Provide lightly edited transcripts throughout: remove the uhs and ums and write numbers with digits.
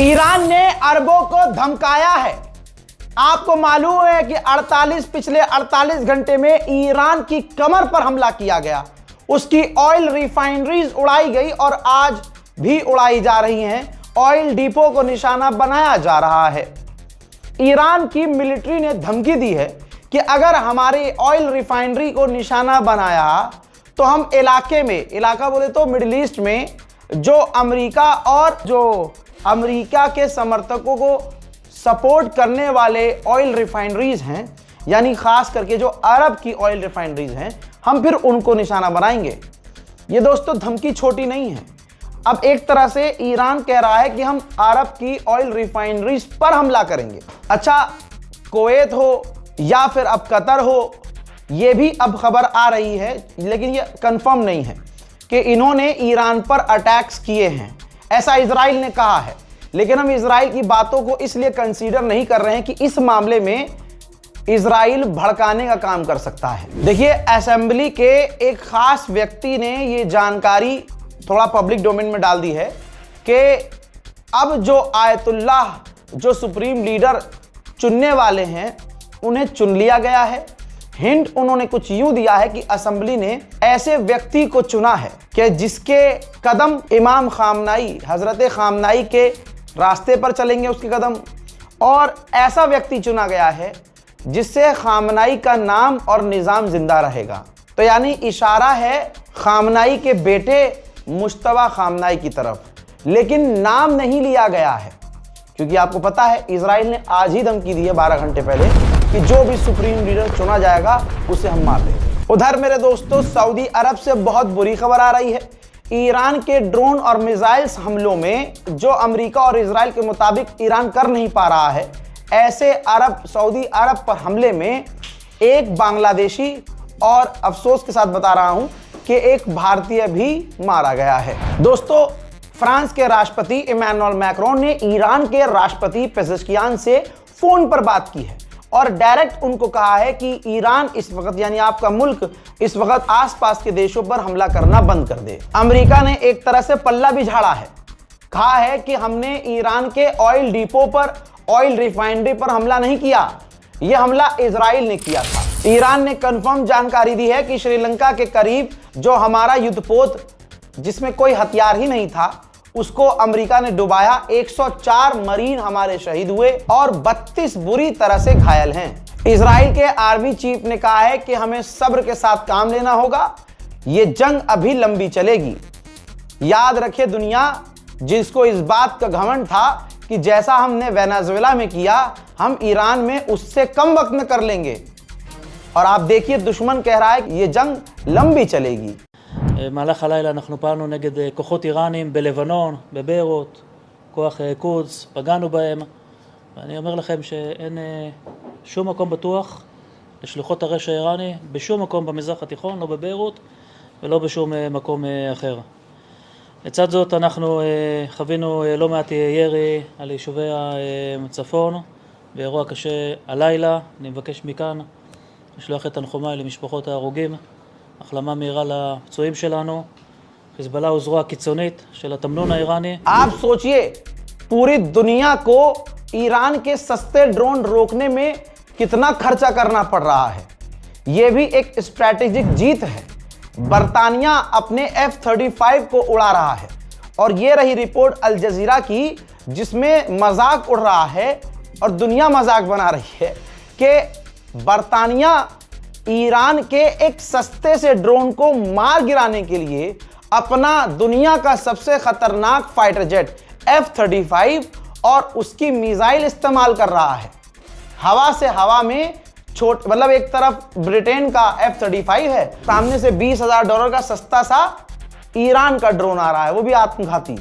Iran ने अरबों को धमकाया है। आपको मालूम है कि पिछले 48 घंटे में ईरान की कमर पर हमला किया गया, उसकी ऑयल रिफाइनरीज उड़ाई गई और आज भी उड़ाई जा रही हैं। ऑयल डिपो को निशाना बनाया जा रहा है। ईरान की मिलिट्री ने धमकी दी है कि अगर हमारी ऑयल रिफाइनरी को निशाना बनाया तो हम इलाका बोले तो मिडिल ईस्ट में जो अमेरिका और जो अमेरिका के समर्थकों को सपोर्ट करने वाले ऑयल रिफाइनरीज हैं, यानी खास करके जो अरब की ऑयल रिफाइनरीज हैं, हम फिर उनको निशाना बनाएंगे। ये दोस्तों धमकी छोटी नहीं है। अब एक तरह से ईरान कह रहा है कि हम अरब की ऑयल रिफाइनरीज पर हमला करेंगे। अच्छा, कुवैत हो या फिर अब कतर हो, ये भी अब खबर आ रही है, लेकिन ये कंफर्म नहीं है कि इन्होंने ईरान पर अटैक्स किए हैं, ऐसा इजराइल ने कहा है। लेकिन हम इजराइल की बातों को इसलिए कंसीडर नहीं कर रहे हैं कि इस मामले में इजराइल भड़काने का काम कर सकता है। देखिए, असेंबली के एक खास व्यक्ति ने ये जानकारी थोड़ा पब्लिक डोमेन में डाल दी है कि अब जो आयतुल्लाह, जो सुप्रीम लीडर चुनने वाले हैं, उन्हें चुन लिया गया है। हिंट उन्होंने कुछ यूं दिया है कि असेंबली ने ऐसे व्यक्ति को चुना है कि जिसके कदम इमाम खामनाई, हजरत खामनाई के रास्ते पर चलेंगे उसके कदम, और ऐसा व्यक्ति चुना गया है जिससे खामनाई का नाम और निज़ाम जिंदा रहेगा। तो यानी इशारा है खामनाई के बेटे मुश्तबा खामनाई की तरफ, लेकिन नाम नहीं लिया गया है, क्योंकि आपको पता है इजराइल ने आज ही धमकी दी है 12 घंटे पहले कि जो भी सुप्रीम लीडर चुना जाएगा उसे हम मार देंगे। उधर मेरे दोस्तों, सऊदी अरब से बहुत बुरी खबर आ रही है। ईरान के ड्रोन और मिसाइल्स हमलों में जो अमेरिका और इजराइल के मुताबिक ईरान कर नहीं पा रहा है, ऐसे सऊदी अरब पर हमले में एक बांग्लादेशी और अफसोस के साथ बता रहा हूं कि एक भारतीय भी मारा गया है। दोस्तों, फ्रांस के राष्ट्रपति इमैनुअल मैक्रोन ने ईरान के राष्ट्रपति पेजेश्कियान से फोन पर बात की है और डायरेक्ट उनको कहा है कि ईरान इस वक्त, यानी आपका मुल्क इस वक्त आसपास के देशों पर हमला करना बंद कर दे। अमेरिका ने एक तरह से पल्ला भी झाड़ा है, कहा है कि हमने ईरान के ऑयल डिपो पर, ऑयल रिफाइनरी पर हमला नहीं किया, यह हमला इजराइल ने किया था। ईरान ने कंफर्म जानकारी दी है कि श्रीलंका के करीब जो हमारा युद्धपोत, जिसमें कोई हथियार ही नहीं था, उसको अमेरिका ने डुबाया। 104 मरीन हमारे शहीद हुए और 32 बुरी तरह से घायल हैं। इजराइल के आर्मी चीफ ने कहा है कि हमें सब्र के साथ काम लेना होगा, ये जंग अभी लंबी चलेगी। याद रखे दुनिया, जिसको इस बात का घमंड था कि जैसा हमने वेनेजुएला में किया, हम ईरान में उससे कम वक्त में कर लेंगे, और आप देखिए दुश्मन कह रहा है कि ये जंग लंबी चलेगी। במהלך הלילה אנחנו פעלנו נגד כוחות איראנים בלבנון, בביירות, כוח קודס, פגענו בהם. ואני אומר לכם שאין שום מקום בטוח לשלוחות הרשע האיראני בשום מקום במזרח התיכון, לא בביירות ולא בשום מקום אחר. לצד זאת אנחנו חווינו לא מעט ירי על יישובי הצפון באירוע קשה הלילה. אני מבקש מכאן לשלוח את תנחומיי למשפחות ההרוגים, החלמה מהירה לפצועים שלנו. חיזבאללה הוא זרוע קיצונית של התמנון האיראני. आप सोचिए, पूरी दुनिया को ईरान के सस्ते ड्रोन रोकने में कितना खर्चा करना पड़ रहा है। यह भी एक स्ट्रैटेजिक जीत है। बर्तानिया अपने F-35 को उड़ा रहा है, और यह रही रिपोर्ट अल जजीरा की, जिसमें मजाक उड़ रहा है और दुनिया मजाक बना रही है कि बर्तानिया ईरान के एक सस्ते से ड्रोन को मार गिराने के लिए अपना दुनिया का सबसे खतरनाक फाइटर जेट F-35 और उसकी मिसाइल इस्तेमाल कर रहा है। हवा से हवा में मतलब एक तरफ ब्रिटेन का F-35 है, सामने से $20,000 का सस्ता सा ईरान का ड्रोन आ रहा है, वो भी आत्मघाती।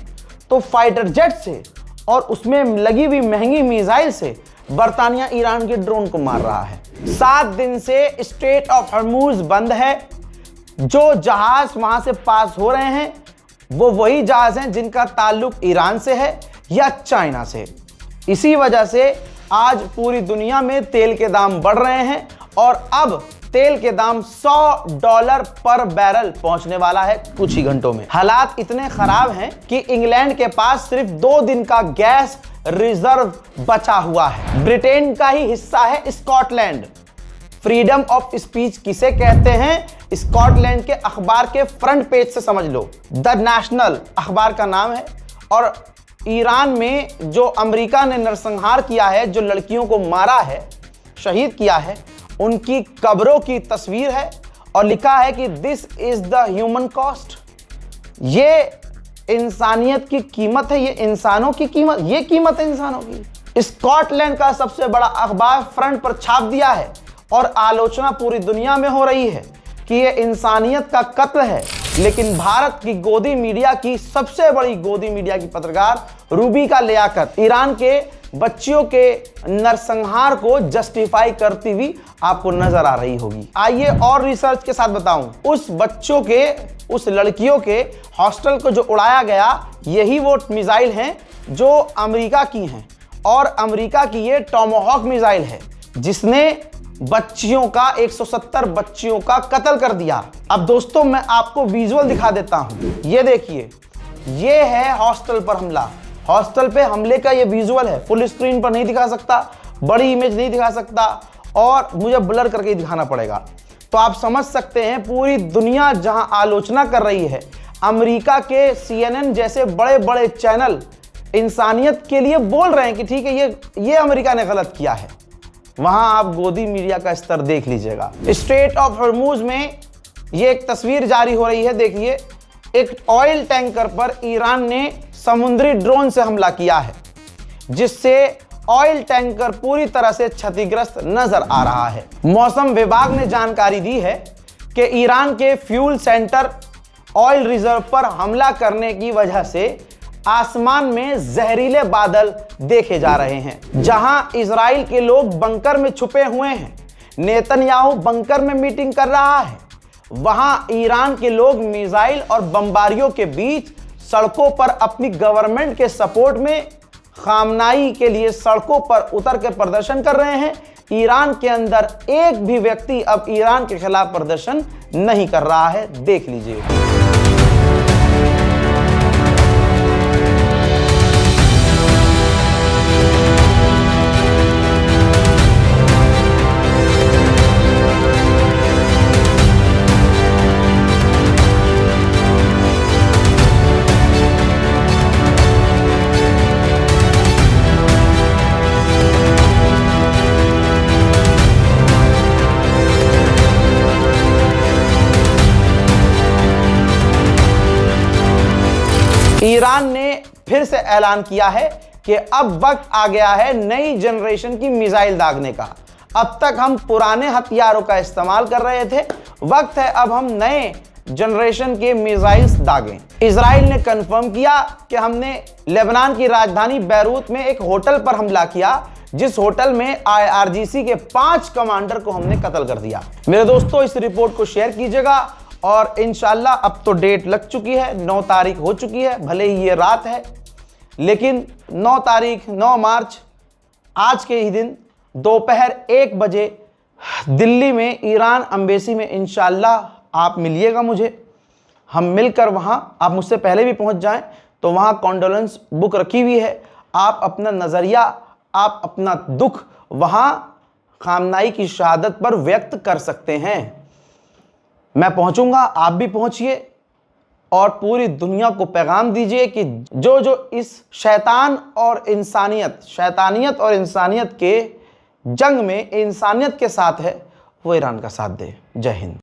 तो फाइटर जेट से और उसमें लगी हुई महंगी मिसाइल से बर्तानिया ईरान के ड्रोन को मार रहा है। 7 दिन से स्ट्रेट ऑफ हॉर्मुज बंद है। जो जहाज वहां से पास हो रहे हैं वो वही जहाज हैं जिनका ताल्लुक ईरान से है या चाइना से। इसी वजह से आज पूरी दुनिया में तेल के दाम बढ़ रहे हैं और अब तेल के दाम $100 पर बैरल पहुंचने वाला है कुछ ही घंटों में। हालात इतने खराब हैं कि इंग्लैंड के पास सिर्फ 2 दिन का गैस रिजर्व बचा हुआ है। ब्रिटेन का ही हिस्सा है स्कॉटलैंड। फ्रीडम ऑफ स्पीच किसे कहते हैं, स्कॉटलैंड के अखबार के फ्रंट पेज से समझ लो। द नेशनल अखबार का नाम है। और ईरान में जो अमेरिका ने नरसंहार किया है, जो लड़कियों को मारा है, शहीद किया है, उनकी कब्रों की तस्वीर है और लिखा है कि this is the human cost. ये इंसानियत की कीमत है, ये इंसानों की कीमत, ये कीमत है इंसानों की। स्कॉटलैंड का सबसे बड़ा अखबार फ्रंट पर छाप दिया है और आलोचना पूरी दुनिया में हो रही है कि ये इंसानियत का कत्ल है। लेकिन भारत की गोदी मीडिया की, सबसे बड़ी गोदी मीडिया की पत्रकार रूबिका लियाकत ईरान के बच्चियों के नरसंहार को जस्टिफाई करती हुई आपको नजर आ रही होगी। आइए और रिसर्च के साथ बताऊं, उस बच्चों के, उस लड़कियों के हॉस्टल को जो उड़ाया गया, यही वो मिसाइल हैं जो अमेरिका की हैं। और अमेरिका की ये टॉमाहॉक मिसाइल है जिसने बच्चियों का, 170 बच्चियों का कत्ल कर दिया। अब दोस्तों मैं आपको विजुअल दिखा देता हूं। ये देखिए, ये है हॉस्टल पर हमला। हॉस्टल पे हमले का ये विजुअल है। फुल स्क्रीन पर नहीं दिखा सकता, बड़ी इमेज नहीं दिखा सकता और मुझे ब्लर करके दिखाना पड़ेगा। तो आप समझ सकते हैं पूरी दुनिया जहां आलोचना कर रही है, अमेरिका के CNN जैसे बड़े बड़े चैनल इंसानियत के लिए बोल रहे हैं कि ठीक है, ये अमेरिका ने गलत किया है। वहां आप गोदी मीडिया का स्तर देख लीजिएगा। स्ट्रेट ऑफ हॉर्मुज में ये एक तस्वीर जारी हो रही है। देखिए, एक ऑयल टैंकर पर ईरान ने समुद्री ड्रोन से हमला किया है, जिससे ऑयल टैंकर पूरी तरह से क्षतिग्रस्त नजर आ रहा है। मौसम विभाग ने जानकारी दी है कि ईरान के फ्यूल सेंटर ऑयल रिजर्व पर हमला करने की वजह से आसमान में जहरीले बादल देखे जा रहे हैं। जहां इजराइल के लोग बंकर में छुपे हुए हैं, नेतन्याहू बंकर में मीटिंग कर रहा है, वहां ईरान के लोग मिसाइल और बमबारियों के बीच सड़कों पर अपनी गवर्नमेंट के सपोर्ट में खामनाई के लिए सड़कों पर उतर के प्रदर्शन कर रहे हैं। ईरान के अंदर एक भी व्यक्ति अब ईरान के खिलाफ प्रदर्शन नहीं कर रहा है। देख लीजिए। ईरान ने फिर से ऐलान किया है कि अब वक्त आ गया है नई जनरेशन की मिसाइल दागने का। अब तक हम पुराने हथियारों का इस्तेमाल कर रहे थे, वक्त है अब हम नए जनरेशन के मिसाइल्स दागें। इजराइल ने कंफर्म किया कि हमने लेबनान की राजधानी बैरूत में एक होटल पर हमला किया, जिस होटल में IRGC के 5 कमांडर को हमने कत्ल कर दिया। मेरे दोस्तों, इस रिपोर्ट को शेयर कीजिएगा और इंशाल्लाह अब तो डेट लग चुकी है, 9 तारीख हो चुकी है। भले ही ये रात है, लेकिन 9 तारीख 9 मार्च आज के ही दिन दोपहर 1 बजे दिल्ली में ईरान एम्बेसी में इंशाल्लाह आप मिलिएगा मुझे। हम मिलकर वहां, आप मुझसे पहले भी पहुंच जाएं तो वहां कॉन्डोलेंस बुक रखी हुई है। आप अपना नजरिया, आप अपना दुख वहां खामनाई की शहादत पर व्यक्त कर सकते हैं। मैं पहुंचूंगा, आप भी पहुंचिए और पूरी दुनिया को पैगाम दीजिए कि जो इस शैतानियत और इंसानियत के जंग में इंसानियत के साथ है, वो ईरान का साथ दे। जय हिंद।